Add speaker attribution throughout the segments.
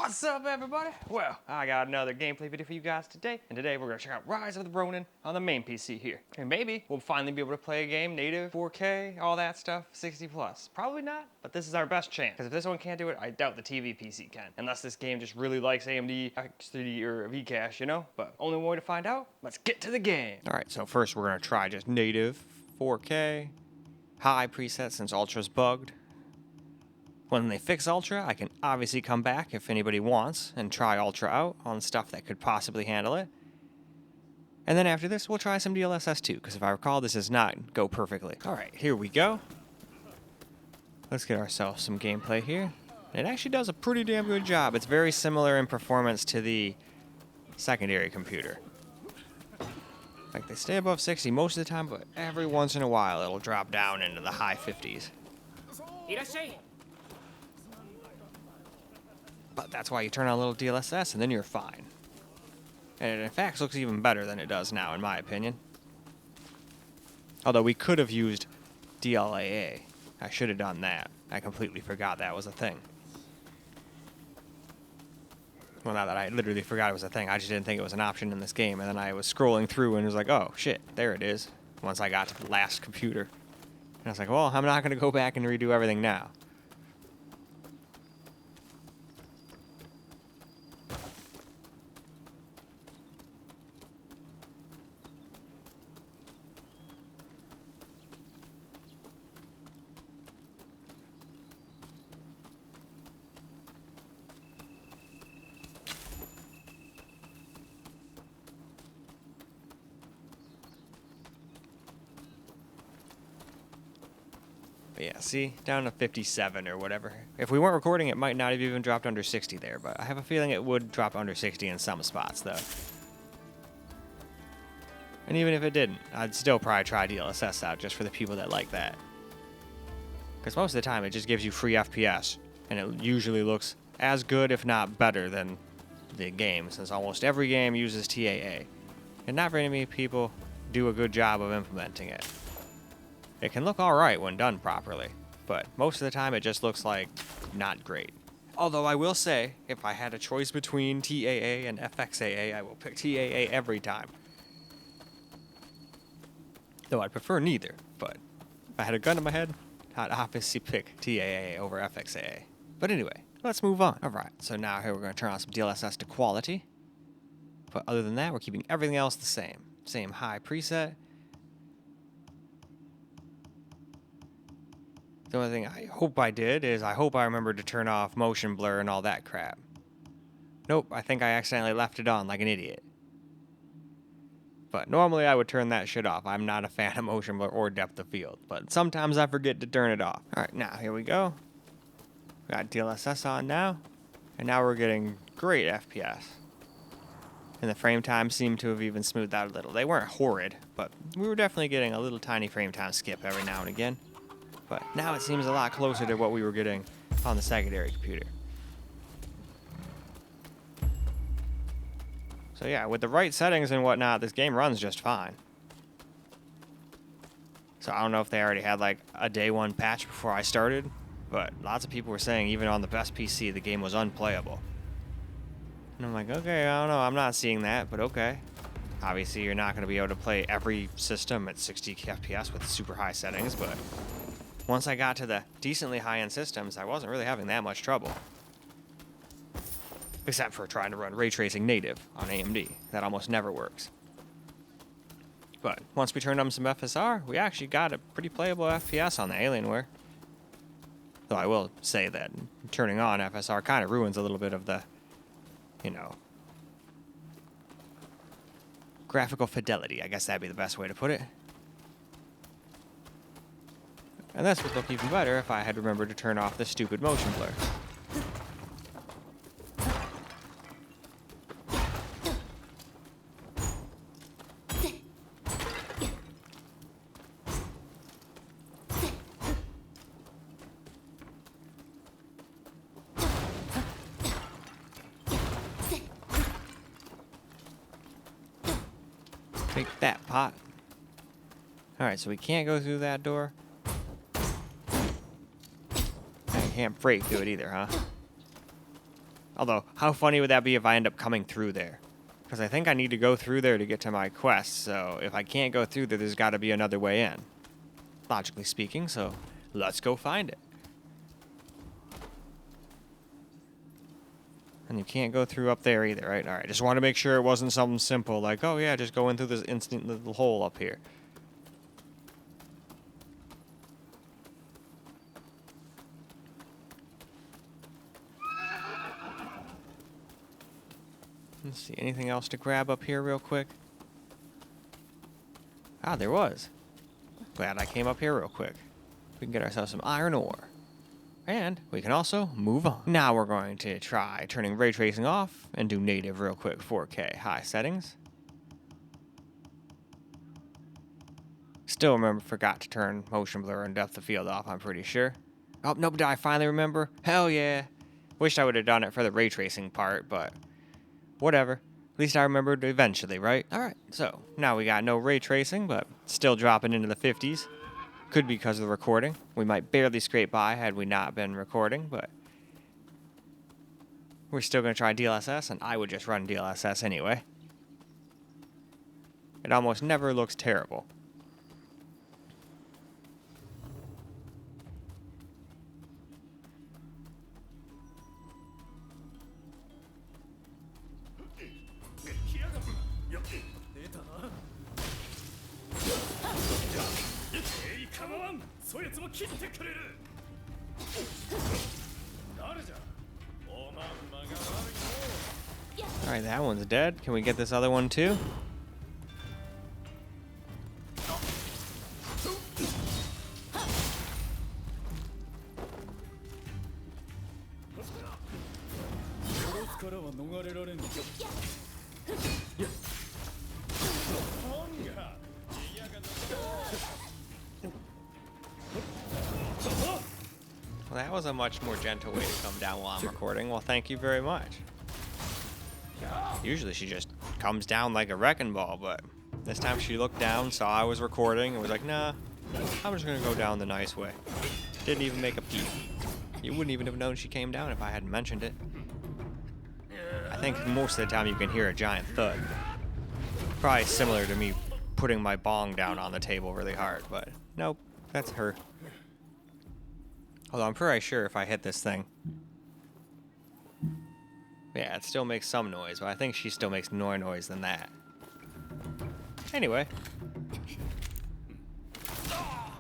Speaker 1: What's up, everybody? Well, I got another gameplay video for you guys today, and today we're gonna check out Rise of the Ronin on the main PC here. And maybe we'll finally be able to play a game native, 4K, all that stuff, 60 plus. Probably not, but this is our best chance. Because if this one can't do it, I doubt the TV PC can. Unless this game just really likes AMD X3D or Vcache, you know? But only one way to find out, let's get to the game. All right, so first we're gonna try just native, 4K, high preset since Ultra's bugged. When they fix Ultra, I can obviously come back if anybody wants and try Ultra out on stuff that could possibly handle it. And then after this, we'll try some DLSS too, because if I recall, this does not go perfectly. All right, here we go. Let's get ourselves some gameplay here. It actually does a pretty damn good job. It's very similar in performance to the secondary computer. Like, they stay above 60 most of the time, but every once in a while, it'll drop down into the high 50s. But that's why you turn on a little DLSS and then you're fine. And it in fact looks even better than it does now, in my opinion. Although we could have used DLAA. I should have done that. I completely forgot that was a thing. Well, not that I literally forgot it was a thing, I just didn't think it was an option in this game. And then I was scrolling through and it was like, oh shit, there it is. Once I got to the last computer. And I was like, well, I'm not going to go back and redo everything now. But yeah, see? Down to 57 or whatever. If we weren't recording, it might not have even dropped under 60 there, but I have a feeling it would drop under 60 in some spots, though. And even if it didn't, I'd still probably try DLSS out just for the people that like that. Because most of the time, it just gives you free FPS, and it usually looks as good, if not better, than the game, since almost every game uses TAA. And not very many people do a good job of implementing it. It can look alright when done properly, but most of the time it just looks like not great. Although I will say, if I had a choice between TAA and FXAA, I will pick TAA every time. Though I'd prefer neither, but if I had a gun to my head, I'd obviously pick TAA over FXAA. But anyway, let's move on. Alright, so now here we're going to turn on some DLSS to quality. But other than that, we're keeping everything else the same. Same high preset. The only thing I hope I did is I hope I remembered to turn off motion blur and all that crap. Nope, I think I accidentally left it on like an idiot. But normally I would turn that shit off. I'm not a fan of motion blur or depth of field, but sometimes I forget to turn it off. Alright, now here we go. Got DLSS on now, and now we're getting great FPS. And the frame times seem to have even smoothed out a little. They weren't horrid, but we were definitely getting a little tiny frame time skip every now and again. But now it seems a lot closer to what we were getting on the secondary computer. So yeah, with the right settings and whatnot, this game runs just fine. So I don't know if they already had like a day one patch before I started, but lots of people were saying even on the best PC, the game was unplayable. And I'm like, okay, I don't know, I'm not seeing that, but okay. Obviously, you're not going to be able to play every system at 60 FPS with super high settings, but once I got to the decently high-end systems, I wasn't really having that much trouble. Except for trying to run ray tracing native on AMD. That almost never works. But once we turned on some FSR, we actually got a pretty playable FPS on the Alienware. Though I will say that turning on FSR kind of ruins a little bit of the, you know, graphical fidelity. I guess that'd be the best way to put it. And this would look even better if I had remembered to turn off the stupid motion blur. Take that, pot. Alright, so we can't go through that door. Can't break through it either, huh? Although, how funny would that be if I end up coming through there? Because I think I need to go through there to get to my quest, so if I can't go through there, there's got to be another way in. Logically speaking, so let's go find it. And you can't go through up there either, right? Alright, just want to make sure it wasn't something simple like, oh yeah, just go in through this instant little hole up here. Let's see, anything else to grab up here real quick? Ah, there was. Glad I came up here real quick. We can get ourselves some iron ore. And we can also move on. Now we're going to try turning ray tracing off and do native real quick 4K high settings. Still forgot to turn motion blur and depth of field off, I'm pretty sure. Oh, nope, did I finally remember? Hell yeah. Wish I would have done it for the ray tracing part, but whatever. At least I remembered eventually, right? Alright, so now we got no ray tracing, but still dropping into the 50s. Could be because of the recording. We might barely scrape by had we not been recording, but we're still going to try DLSS, and I would just run DLSS anyway. It almost never looks terrible. Alright, that one's dead. Can we get this other one too? Well, that was a much more gentle way to come down while I'm recording. Well, thank you very much. Usually she just comes down like a wrecking ball, but this time she looked down, saw I was recording, and was like, nah, I'm just gonna go down the nice way. Didn't even make a peep. You wouldn't even have known she came down if I hadn't mentioned it. I think most of the time you can hear a giant thud. Probably similar to me putting my bong down on the table really hard, but nope, that's her. Although I'm pretty sure if I hit this thing, yeah, it still makes some noise, but I think she still makes more noise than that. Anyway.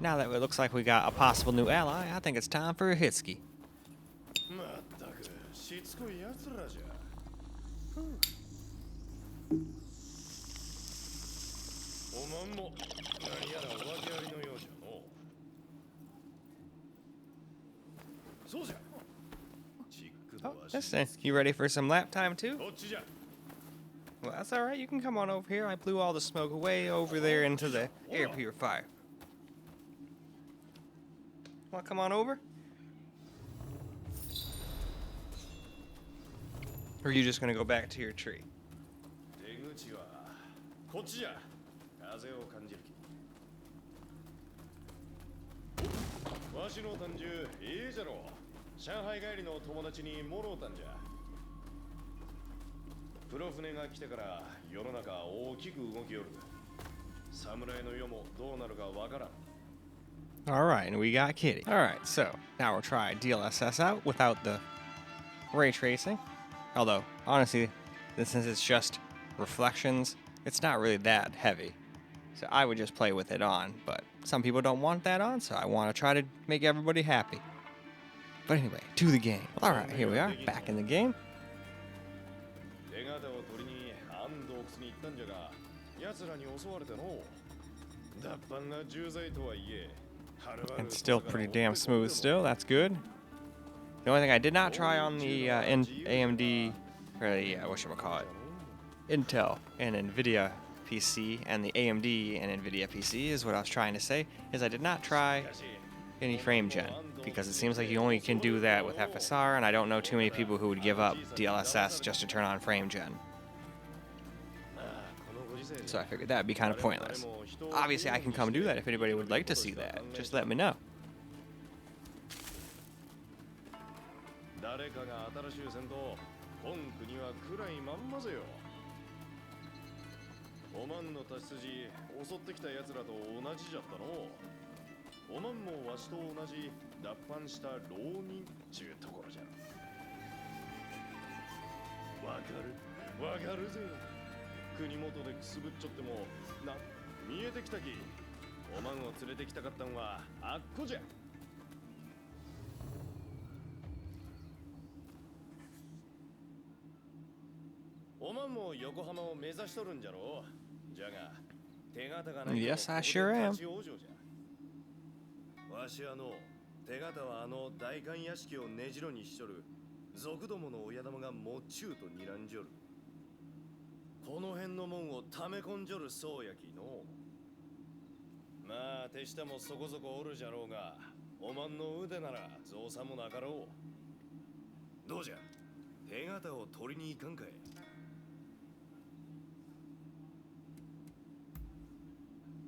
Speaker 1: Now that it looks like we got a possible new ally, I think it's time for a hitski. Oh, listen, you ready for some lap time too? Well, that's alright, you can come on over here. I blew all the smoke away over there into the air purifier. Wanna come on over? Or are you just gonna go back to your tree? Alright, and we got Kitty. Alright, so now we'll try DLSS out without the ray tracing. Although, honestly, since it's just reflections, it's not really that heavy. So I would just play with it on, but some people don't want that on, so I want to try to make everybody happy. But anyway, to the game. Alright, here we are, back in the game. And still pretty damn smooth still, that's good. The only thing I did not try on the AMD, or the, whatchamacallit, Intel and NVIDIA PC, and the AMD and NVIDIA PC is what I was trying to say, is I did not try any frame gen, because it seems like you only can do that with FSR, and I don't know too many people who would give up DLSS just to turn on frame gen. So I figured that'd be kind of pointless. Obviously I can come do that if anybody would like to see that, just let me know.
Speaker 2: くらいまんまぜよ。おまんの太刀筋襲ってきた奴らと同じじゃったの。おまんもわしと同じ脱藩した浪人ちゅうところじゃ。わかるぜ。国元でくすぶっちょっても見えてきたき。おまんを連れてきたかったんはあっこじゃ。おまんも横浜を目指しとるんじゃろ。じゃが手形がない。
Speaker 1: Yes, I sure am.
Speaker 2: わし手形は代官屋敷を根城にしとる賊どもの親玉がもっちゅうと睨んじょる。この辺のもんを溜め込んじょるそうやきの。まあ手下もそこそこおるじゃろうが、おまんの腕なら造作もなかろう。どうじゃ、手形を取りに行かんかい。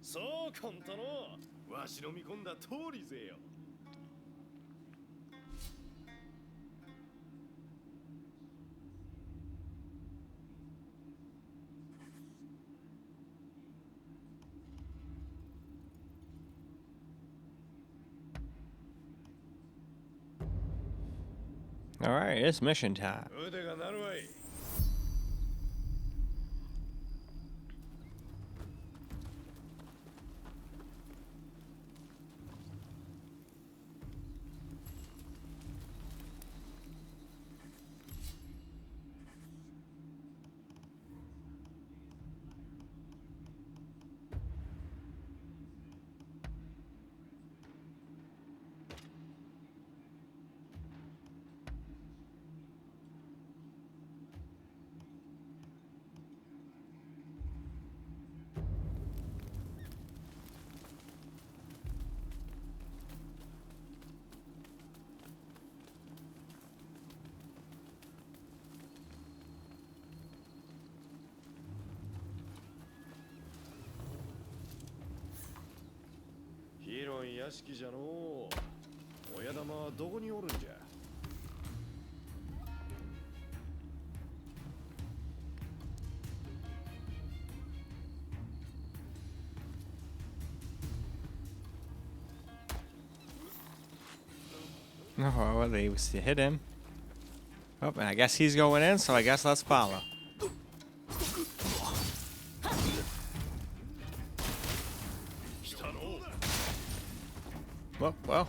Speaker 2: そうこんとの、わしの見込んだ通りぜよ。
Speaker 1: All right, it's mission time.
Speaker 2: 腕が鳴るわい。広い屋敷じゃのう。親玉はどこにおるんじゃ。
Speaker 1: Oh, well, they was to hit him. Oh, and I guess he's going in, so I guess let's follow. Well,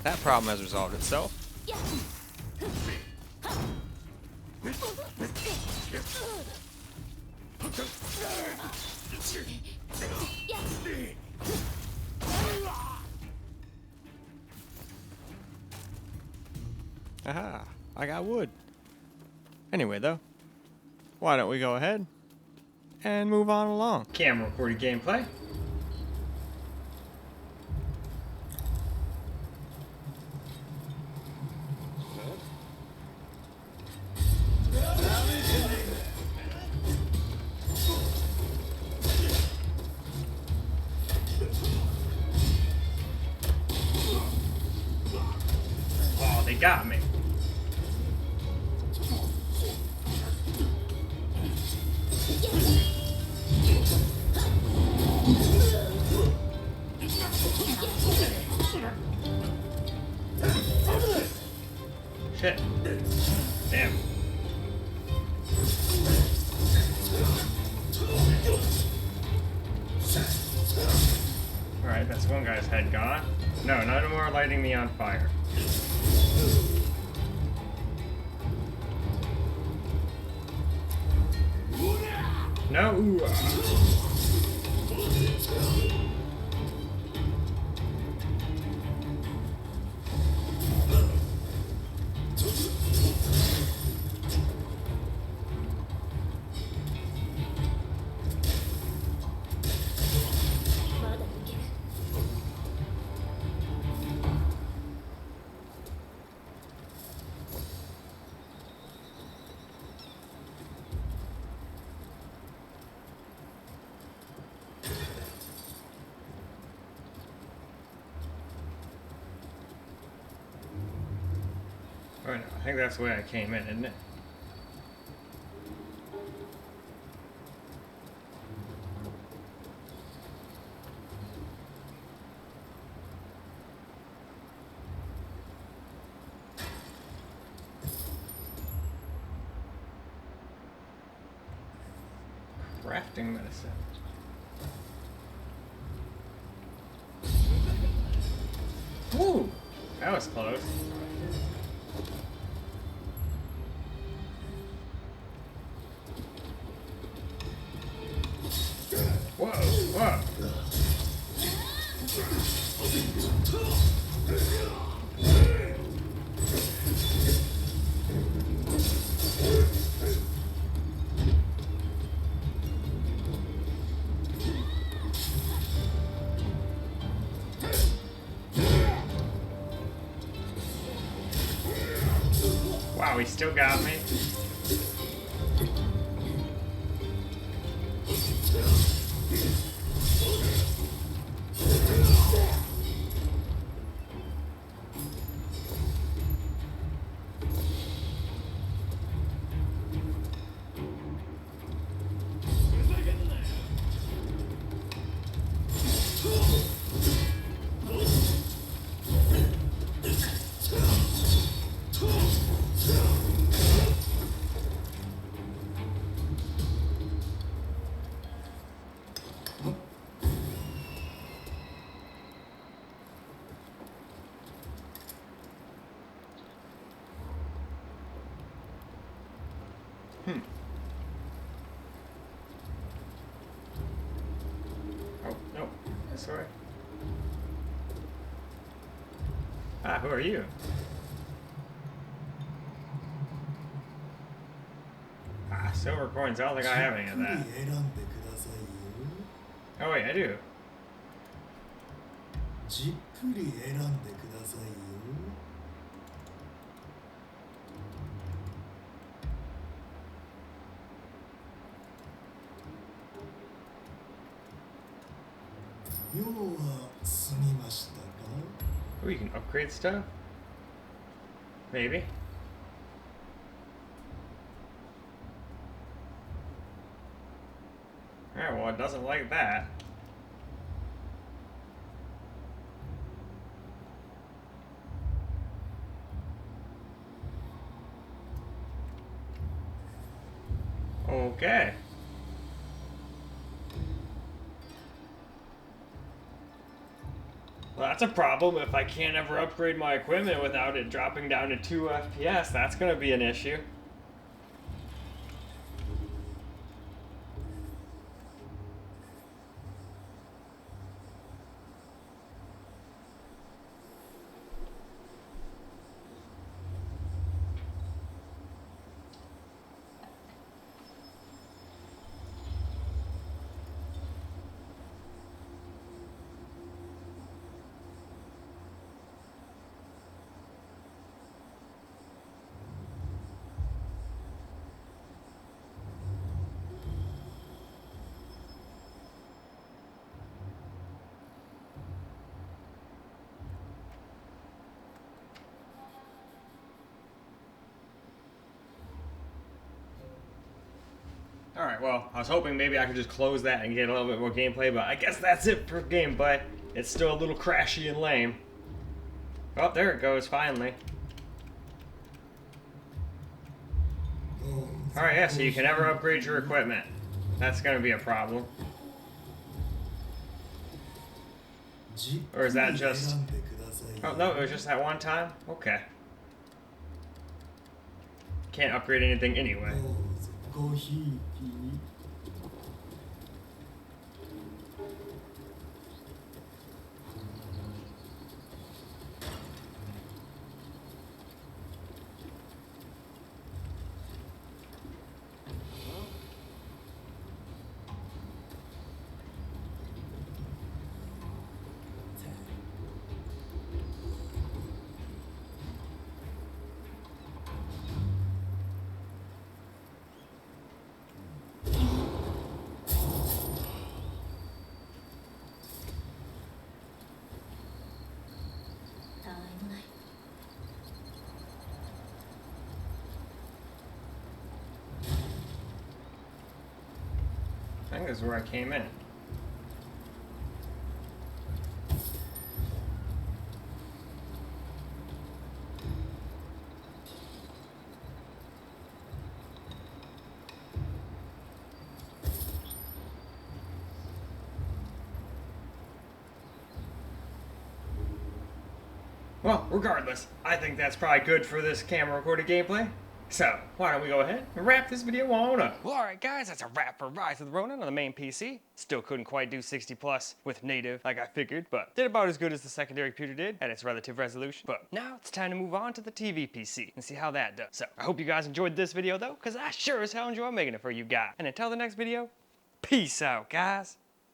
Speaker 1: that problem has resolved itself. Aha, I got wood. Anyway, though, why don't we go ahead and move on along? Camera recorded gameplay. Oh, they got me. Shit. Damn. Alright, that's one guy's head gone. No, no more lighting me on fire. No! Right, I think that's the way I came in, isn't it? Crafting medicine. Woo! That was close. Whoa, whoa. Wow, he still got me. Oh, no. This way. Ah, who are you? Ah, silver coins. I don't think I have any of that. Oh, wait, I do.
Speaker 3: じっくり選んでくださいよ。用は済みましたか?
Speaker 1: Oh, you can upgrade stuff? Maybe. Alright, well, it doesn't like that. Okay. Well, that's a problem. If I can't ever upgrade my equipment without it dropping down to 2 FPS, that's going to be an issue. Alright, well, I was hoping maybe I could just close that and get a little bit more gameplay, but I guess that's it for gameplay. It's still a little crashy and lame. Oh, there it goes, finally. Alright, yeah, so you can never upgrade your equipment. That's gonna be a problem. Or is that just... Oh, no, it was just that one time? Okay. Can't upgrade anything anyway. I think this is where I came in. Well, regardless, I think that's probably good for this camera recorded gameplay. So, why don't we go ahead and wrap this video on up. Well, alright guys, that's a wrap for Rise of the Ronin on the main PC. Still couldn't quite do 60 plus with native like I figured, but did about as good as the secondary computer did at its relative resolution. But now it's time to move on to the TV PC and see how that does. So, I hope you guys enjoyed this video though, because I sure as hell enjoy making it for you guys. And until the next video, peace out guys.